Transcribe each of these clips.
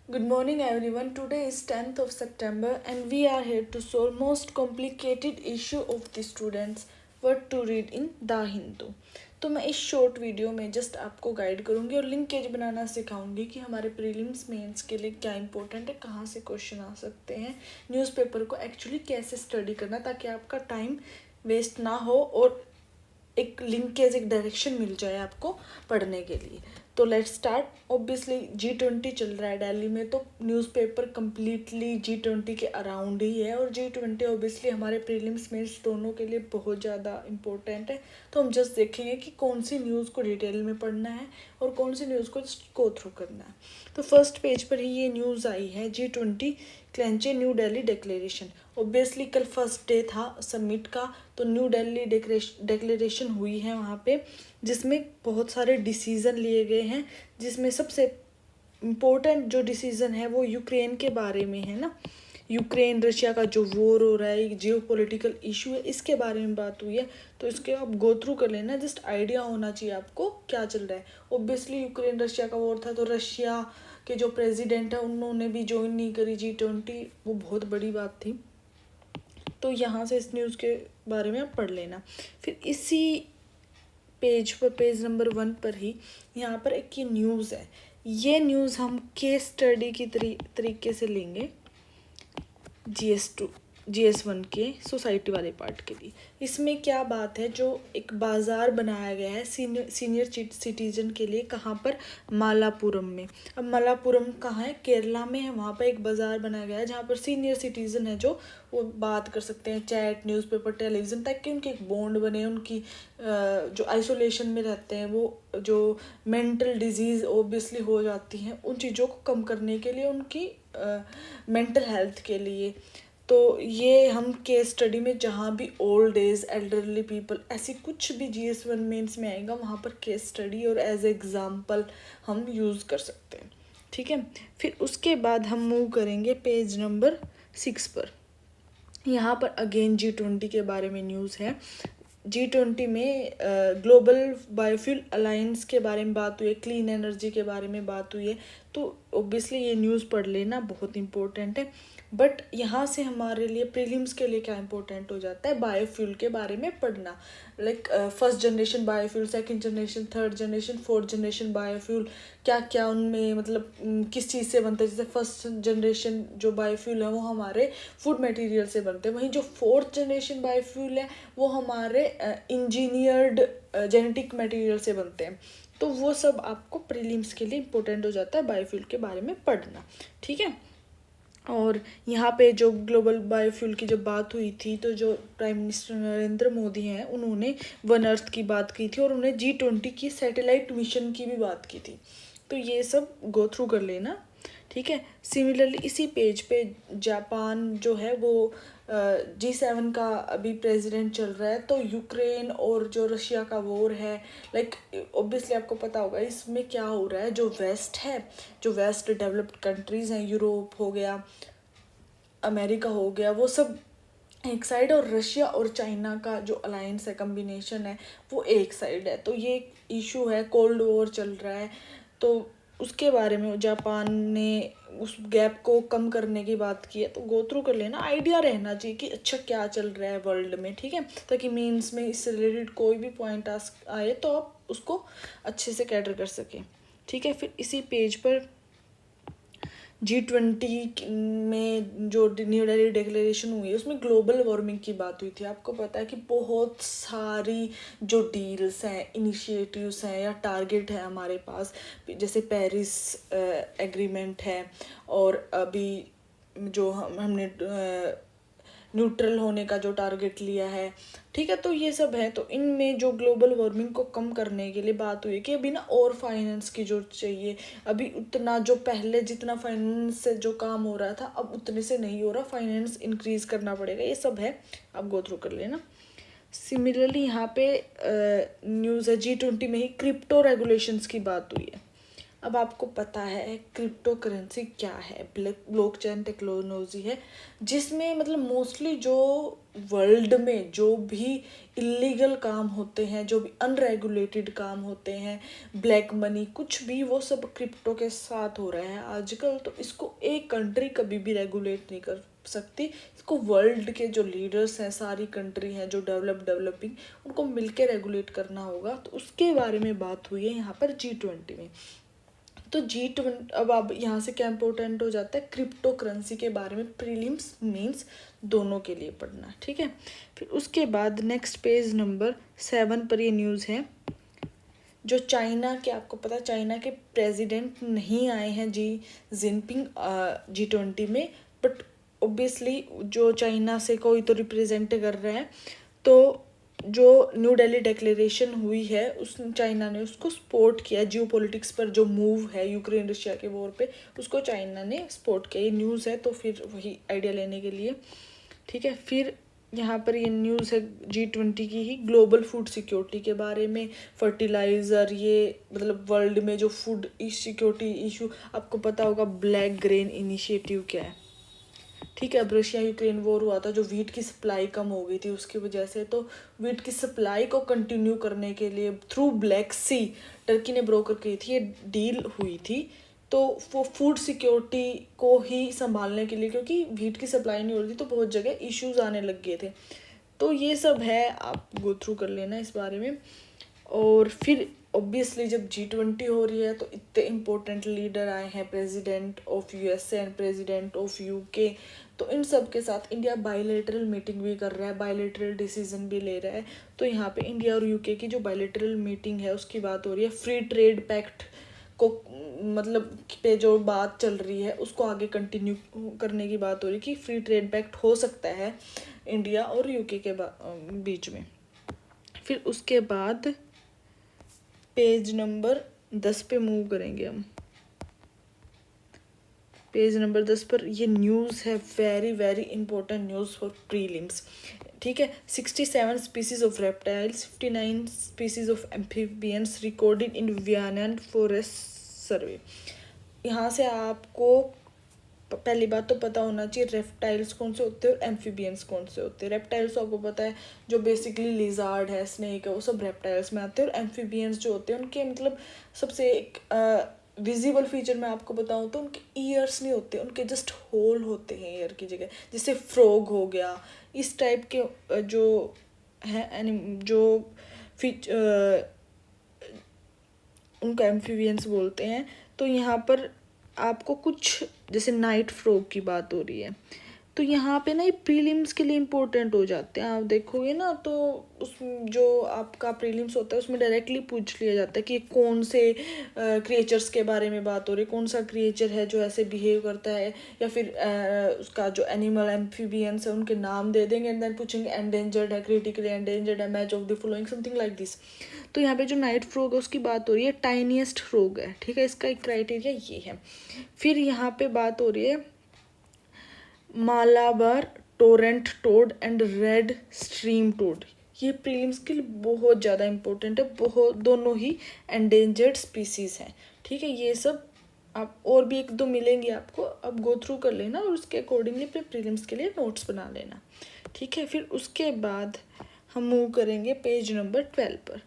Good morning everyone. Today is 10th of September and we are here to solve most complicated issue of the students what to read in The Hindu. तो मैं इस short video में just आपको guide करूंगी और linkage बनाना सिखाऊंगी कि हमारे prelims mains के लिए क्या इंपॉर्टेंट है, कहाँ से क्वेश्चन आ सकते हैं, न्यूज़पेपर को एक्चुअली कैसे स्टडी करना ताकि आपका टाइम वेस्ट ना हो और एक लिंकेज एक डायरेक्शन मिल जाए आपको पढ़ने के लिए। तो लेट्स स्टार्ट। ऑब्वियसली G20 चल रहा है दिल्ली में, तो न्यूज़पेपर कम्प्लीटली G20 के अराउंड ही है और G20 ऑब्वियसली हमारे प्रीलिम्स मेंस दोनों के लिए बहुत ज़्यादा इम्पोर्टेंट है। तो हम जस्ट देखेंगे कि कौन सी न्यूज़ को डिटेल में पढ़ना है और कौन सी न्यूज़ को गो थ्रू करना है। तो फर्स्ट पेज पर ही ये न्यूज़ आई है, G20 clinches New Delhi declaration. Obviously कल फर्स्ट डे था समिट का, तो न्यू दिल्ली डिक्लेरेशन हुई है वहाँ पे, जिसमें बहुत सारे डिसीज़न लिए गए हैं, जिसमें सबसे इम्पोर्टेंट जो डिसीज़न है वो यूक्रेन के बारे में है ना। यूक्रेन रशिया का जो वॉर हो रहा है, जियो पॉलिटिकल इशू है, इसके बारे में बात हुई है। तो इसके आप गो थ्रू कर लेना, जस्ट आइडिया होना चाहिए आपको क्या चल रहा है। ऑब्वियसली यूक्रेन रशिया का वॉर था, तो रशिया के जो प्रेसिडेंट है उन्होंने भी ज्वाइन नहीं करी G20, वो बहुत बड़ी बात थी। तो यहाँ से इस न्यूज़ के बारे में आप पढ़ लेना। फिर इसी पेज पर, पेज नंबर 1 पर ही यहाँ पर एक ये न्यूज़ है। ये न्यूज़ हम केस स्टडी की तरीके से लेंगे GS1 के सोसाइटी वाले पार्ट के लिए। इसमें क्या बात है, जो एक बाज़ार बनाया गया है सीनियर सिटीजन के लिए, कहाँ पर, मालापुरम में। अब मालापुरम कहाँ है, केरला में है। वहाँ पर एक बाज़ार बनाया गया है जहाँ पर सीनियर सिटीजन है जो वो बात कर सकते हैं, चैट, न्यूज़पेपर, टेलीविज़न, ताकि उनकी एक बॉन्ड बने। उनकी जो आइसोलेशन में रहते हैं, वो जो मेंटल डिजीज़ ओबियसली हो जाती हैं, उन चीज़ों को कम करने के लिए, उनकी मेंटल हेल्थ के लिए। तो ये हम केस स्टडी में जहाँ भी ओल्ड एज, एल्डरली पीपल, ऐसी कुछ भी GS1 मेंस में आएगा, वहाँ पर केस स्टडी और एज एग्जाम्पल हम यूज़ कर सकते हैं। ठीक है। फिर उसके बाद हम मूव करेंगे पेज नंबर 6 पर। यहाँ पर अगेन G20 के बारे में न्यूज़ है। G20 में ग्लोबल बायोफ्यूल अलायंस के बारे में बात हुई है, क्लीन एनर्जी के बारे में बात हुई है। तो ऑब्वियसली ये न्यूज़ पढ़ लेना, बहुत इंपॉर्टेंट है। बट यहाँ से हमारे लिए प्रीलिम्स के लिए क्या इंपॉर्टेंट हो जाता है, बायोफ्यूल के बारे में पढ़ना। Like first generation biofuel, second generation, third generation, fourth generation biofuel, क्या क्या उनमें मतलब किस चीज़ से बनते हैं। जैसे फर्स्ट जनरेशन जो बायोफ्यूल है वो हमारे फूड मटेरियल से बनते हैं, वहीं जो फोर्थ जनरेशन बायोफ्यूल है वो हमारे इंजीनियर्ड जेनेटिक मटेरियल से बनते हैं। तो वो सब आपको प्रीलिम्स के लिए इम्पोर्टेंट हो जाता है बायोफ्यूल के बारे में पढ़ना। ठीक है। और यहाँ पे जो ग्लोबल बायोफ्यूल की जब बात हुई थी, तो जो प्राइम मिनिस्टर नरेंद्र मोदी हैं, उन्होंने वन अर्थ की बात की थी और उन्होंने G20 की सैटेलाइट मिशन की भी बात की थी। तो ये सब गो थ्रू कर लेना। ठीक है। सिमिलरली इसी पेज पे जापान जो है वो G7 का अभी प्रेसिडेंट चल रहा है। तो यूक्रेन और जो रशिया का वॉर है, लाइक ऑब्वियसली आपको पता होगा इसमें क्या हो रहा है। जो वेस्ट है, जो वेस्ट डेवलप्ड कंट्रीज़ हैं, यूरोप हो गया, अमेरिका हो गया, वो सब एक साइड, और रशिया और चाइना का जो अलायंस है, कम्बिनेशन है, वो एक साइड है। तो ये इशू है, कोल्ड वॉर चल रहा है। तो उसके बारे में जापान ने उस गैप को कम करने की बात की है। तो गो थ्रू कर लेना, आइडिया रहना चाहिए कि अच्छा क्या चल रहा है वर्ल्ड में। ठीक है। ताकि मेंस में इससे रिलेटेड कोई भी पॉइंट आए तो आप उसको अच्छे से कैटर कर सकें। ठीक है। फिर इसी पेज पर G20 में जो न्यू दिल्ली डिक्लेरेशन हुई है, उसमें ग्लोबल वार्मिंग की बात हुई थी। आपको पता है कि बहुत सारी जो डील्स हैं, इनिशिएटिव्स हैं या टारगेट है हमारे पास, जैसे पेरिस एग्रीमेंट है, और अभी जो हमने न्यूट्रल होने का जो टारगेट लिया है। ठीक है। तो ये सब है। तो इनमें जो ग्लोबल वार्मिंग को कम करने के लिए बात हुई है कि अभी ना और फाइनेंस की जो चाहिए। अभी उतना जो पहले जितना फाइनेंस से जो काम हो रहा था, अब उतने से नहीं हो रहा, फाइनेंस इंक्रीज करना पड़ेगा। ये सब है, आप गो थ्रू कर लेना। सिमिलरली यहाँ पे न्यूज़ है G20 में ही क्रिप्टो रेगुलेशंस की बात हुई है। अब आपको पता है क्रिप्टो करेंसी क्या है, ब्लॉकचेन टेक्नोलॉजी है, जिसमें मतलब मोस्टली जो वर्ल्ड में जो भी इलीगल काम होते हैं, जो भी अनरेगुलेटेड काम होते हैं, ब्लैक मनी कुछ भी, वो सब क्रिप्टो के साथ हो रहा है आजकल। तो इसको एक कंट्री कभी भी रेगुलेट नहीं कर सकती, इसको वर्ल्ड के जो लीडर्स हैं, सारी कंट्री हैं जो डेवलपिंग, उनको मिलके रेगुलेट करना होगा। तो उसके बारे में बात हुई है यहाँ पर G20 में। तो G20 अब आप यहाँ से क्या इंपॉर्टेंट हो जाता है, क्रिप्टो करेंसी के बारे में प्रीलिम्स मेंस दोनों के लिए पढ़ना, ठीक है। फिर उसके बाद नेक्स्ट पेज नंबर 7 पर ये न्यूज़ है, जो चाइना के, आपको पता है चाइना के प्रेसिडेंट नहीं आए हैं जिनपिंग G20 में, बट ऑब्वियसली जो चाइना से कोई तो रिप्रेजेंट कर रहा है। तो जो न्यू दिल्ली डिक्लेरेशन हुई है, उस चाइना ने उसको सपोर्ट किया, जियो पॉलिटिक्स पर जो मूव है यूक्रेन रशिया के वॉर पे, उसको चाइना ने सपोर्ट किया। ये न्यूज़ है, तो फिर वही आइडिया लेने के लिए, ठीक है। फिर यहाँ पर ये न्यूज़ है G20 की ही, ग्लोबल फूड सिक्योरिटी के बारे में, फर्टिलाइज़र, ये मतलब वर्ल्ड में जो फूड सिक्योरिटी इशू, आपको पता होगा ब्लैक ग्रेन इनिशिएटिव क्या है, ठीक है। अब रशिया यूक्रेन वॉर हुआ था, जो वीट की सप्लाई कम हो गई थी उसकी वजह से, तो वीट की सप्लाई को कंटिन्यू करने के लिए थ्रू ब्लैक सी टर्की ने ब्रोकर की थी, ये डील हुई थी। तो वो फूड सिक्योरिटी को ही संभालने के लिए, क्योंकि वीट की सप्लाई नहीं हो रही थी तो बहुत जगह इश्यूज आने लग गए थे। तो ये सब है, आप गो थ्रू कर लेना इस बारे में। और फिर ऑब्वियसली जब G20 हो रही है तो इतने इम्पोर्टेंट लीडर आए हैं, president of USA and president of UK, तो इन सब के साथ इंडिया बायलैटरल मीटिंग भी कर रहा है, बायलैटरल डिसीजन भी ले रहा है। तो यहाँ पे इंडिया और UK की जो बायलैटरल मीटिंग है उसकी बात हो रही है, फ्री ट्रेड पैक्ट को मतलब पे जो बात चल रही है उसको आगे कंटिन्यू करने की बात हो रही है, कि फ्री ट्रेड पैक्ट हो सकता है इंडिया और UK के बीच में। फिर उसके बाद पेज नंबर 10 पे मूव करेंगे हम। पेज नंबर 10 पर ये न्यूज़ है, very very important news for prelims, ठीक है। 67 species of reptiles, 59 species of amphibians recorded in Vietnam forest survey. यहाँ से आपको पहली बात तो पता होना चाहिए रेप्टाइल्स कौन से होते हैं और एम्फीबियंस कौन से होते हैं। रेप्टाइल्स आपको पता है जो बेसिकली लिजार्ड है, स्नेक है, वो सब रेप्टाइल्स में आते हैं। और एम्फीबियंस जो होते हैं उनके मतलब सबसे एक विजिबल फीचर मैं आपको बताऊँ तो उनके ईयर्स नहीं होते, उनके जस्ट होल होते हैं ईयर की जगह, जैसे फ्रॉग हो गया, इस टाइप के जो है जो उनका एम्फीबियंस बोलते हैं। तो यहाँ पर आपको कुछ, जैसे नाइट फ्रॉग की बात हो रही है, तो यहाँ पे ना ये प्रीलिम्स के लिए इम्पोर्टेंट हो जाते हैं। आप देखोगे ना तो उस जो आपका प्रीलिम्स होता है उसमें डायरेक्टली पूछ लिया जाता है कि कौन से क्रिएचर्स के बारे में बात हो रही है, कौन सा क्रिएचर है जो ऐसे बिहेव करता है, या फिर उसका जो एनिमल एम्फीबियंस है उनके नाम दे देंगे, एंड देन पूछेंगे एंडेंजर्ड है, क्रिटिकली एंडेंजर्ड है, match of the following, something like this. तो यहाँ पे जो नाइट फ्रॉग है उसकी बात हो रही है, टाइनीएस्ट फ्रॉग है, ठीक है। इसका एक क्राइटेरिया ये है। फिर यहाँ पे बात हो रही है Malabar torrent toad and red stream toad, ये प्रीलिम्स के लिए बहुत ज़्यादा इंपॉर्टेंट है, बहुत, दोनों ही एंडेंजर्ड स्पीसीज़ हैं, ठीक है। ये सब आप और भी एक दो मिलेंगे आपको, अब गो थ्रू कर लेना और उसके अकॉर्डिंगली अपने प्रीलिम्स के लिए नोट्स बना लेना, ठीक है। फिर उसके बाद हम मूव करेंगे पेज नंबर 12 पर।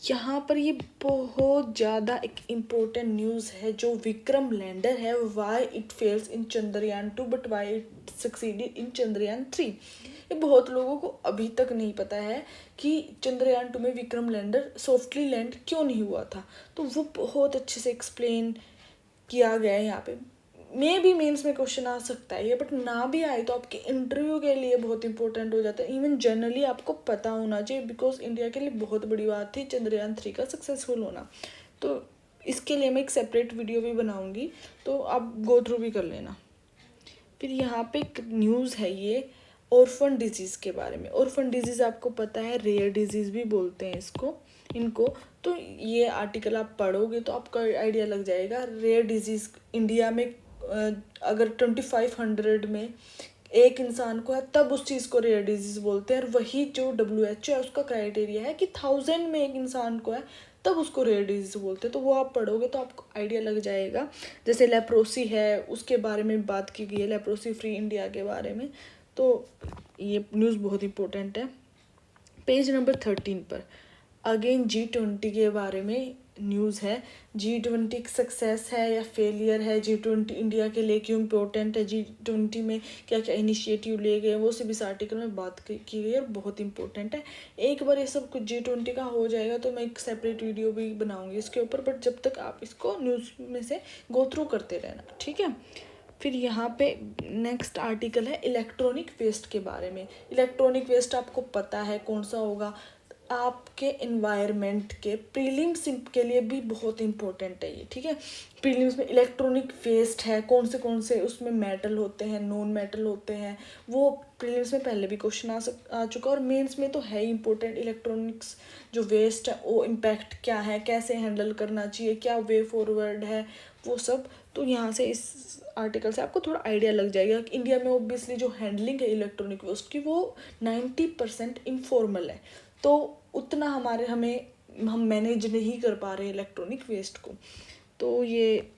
यहाँ पर ये बहुत ज़्यादा एक इम्पोर्टेंट न्यूज़ है, जो विक्रम लैंडर है, why it fails in Chandrayaan 2 but why it succeeded in Chandrayaan 3। ये बहुत लोगों को अभी तक नहीं पता है कि चंद्रयान 2 में विक्रम लैंडर सॉफ्टली लैंड क्यों नहीं हुआ था। तो वो बहुत अच्छे से एक्सप्लेन किया गया है यहाँ पे। मे भी मेंस में क्वेश्चन आ सकता है ये, बट ना भी आए तो आपके इंटरव्यू के लिए बहुत इंपॉर्टेंट हो जाता है। इवन जनरली आपको पता होना चाहिए, बिकॉज इंडिया के लिए बहुत बड़ी बात थी चंद्रयान 3 का सक्सेसफुल होना। तो इसके लिए मैं एक सेपरेट वीडियो भी बनाऊंगी, तो आप गो थ्रू भी कर लेना। फिर यहाँ पे एक न्यूज़ है ये ऑर्फन डिजीज़ के बारे में। ऑर्फन डिजीज़ आपको पता है रेयर डिजीज़ भी बोलते हैं इनको। तो ये आर्टिकल आप पढ़ोगे तो आपका आइडिया लग जाएगा। रेयर डिजीज़ इंडिया में अगर 2500 में एक इंसान को है तब उस चीज़ को रेयर डिजीज़ बोलते हैं। और वही जो WHO है उसका क्राइटेरिया है कि 1000 में एक इंसान को है तब उसको रेयर डिजीज बोलते हैं। तो वो आप पढ़ोगे तो आपको आइडिया लग जाएगा। जैसे लेप्रोसी है, उसके बारे में बात की गई है, लेप्रोसी फ्री इंडिया के बारे में। तो ये न्यूज़ बहुत इंपॉर्टेंट है। पेज नंबर 13 पर अगेन G20 के बारे में न्यूज़ है। G20 सक्सेस है या फेलियर है, G20 इंडिया के लिए क्यों इम्पोर्टेंट है, G20 में क्या क्या इनिशिएटिव लिए गए, वो सब इस आर्टिकल में बात की गई है और बहुत इंपॉर्टेंट है। एक बार ये सब कुछ G20 का हो जाएगा तो मैं एक सेपरेट वीडियो भी बनाऊंगी इसके ऊपर, बट जब तक आप इसको न्यूज़ में से गो थ्रू करते रहना, ठीक है। फिर यहाँ पे नेक्स्ट आर्टिकल है इलेक्ट्रॉनिक वेस्ट के बारे में। इलेक्ट्रॉनिक वेस्ट आपको पता है कौन सा होगा, आपके एनवायरनमेंट के प्रीलिम्स के लिए भी बहुत इंपॉर्टेंट है ये, ठीक है। प्रीलिम्स में इलेक्ट्रॉनिक वेस्ट है, कौन से उसमें मेटल होते हैं, नॉन मेटल होते हैं, वो प्रीलिम्स में पहले भी क्वेश्चन आ चुका और मेंस में तो है ही इंपॉर्टेंट। इलेक्ट्रॉनिक्स जो वेस्ट है वो इम्पैक्ट क्या है, कैसे हैंडल करना चाहिए, क्या वे फॉरवर्ड है, वो सब। तो यहाँ से इस आर्टिकल से आपको थोड़ा आइडिया लग जाएगा कि इंडिया में ऑब्वियसली जो हैंडलिंग है इलेक्ट्रॉनिक वेस्ट की वो 90% इनफॉर्मल है, तो उतना हम मैनेज नहीं कर पा रहे इलेक्ट्रॉनिक वेस्ट को। तो ये